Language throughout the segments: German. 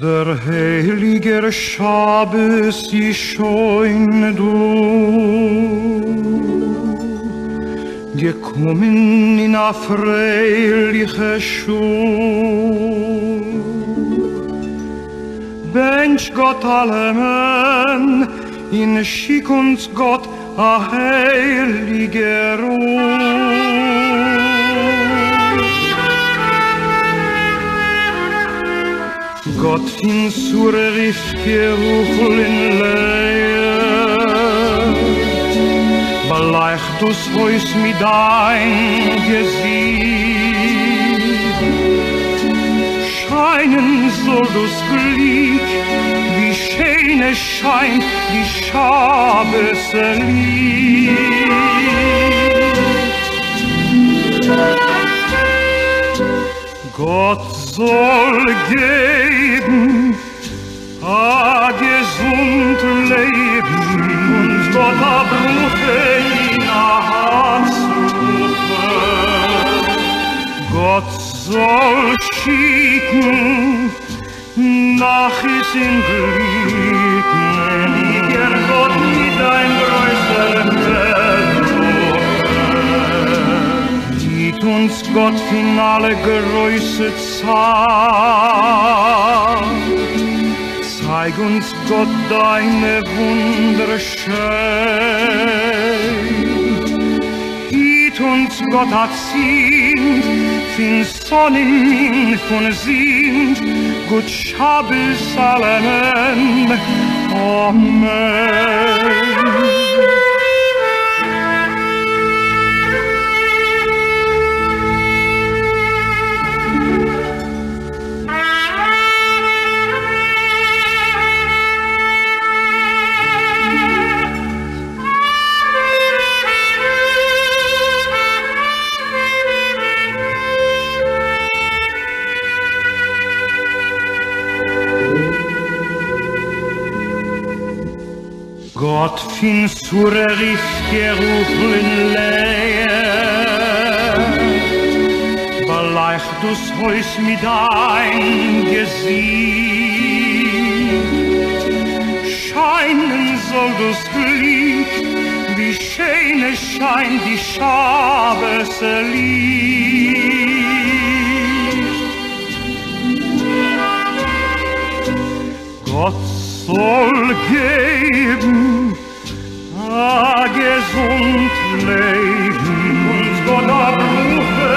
Der heilige Schabes ist schon du, gekommen in a freiliche Schule. Bench Gott allemen, in schick uns Gott a heilige Ruhe. Gott fin sur rifke ruchlin leer, beleicht us heus mit dein Gesicht. Scheinen soll das Glück, wie schön es scheint, die Schabeslicht. Gott soll geben a gesund Leben und Gott a Bruche in a Herzsuche. Gott soll schicken nach is in Glücken, ihr Gott mit ein größeren Gib uns Gott in alle Größe Zeit. Zeig uns Gott deine Wunder schön. Hielt uns Gott erzieht, fin Sonnen von sind, Gott Schabes allemen. Amen. Gott fin sur rifke ruchlin leer, beleicht us heus mit dein Gesicht. Scheinen soll das Glück, wie schön es scheint, die Schabeslicht. Gott soll geben a gesund Leben und Gott a Rufe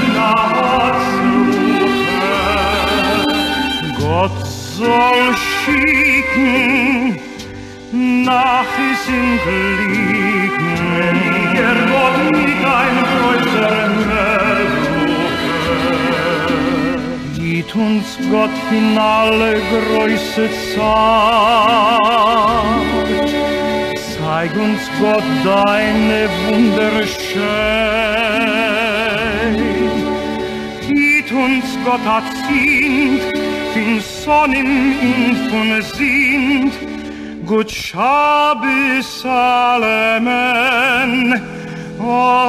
in a Herzsuche. Gott soll schicken nach is in Glücken, ihr Gott mit ein größeren Gib uns Gott in alle Größe Zeit. Zeig uns Gott deine Wunder schön. Gib uns Gott erzieht, fin Sonnen in von sind, Gott Schabes allemen. Amen.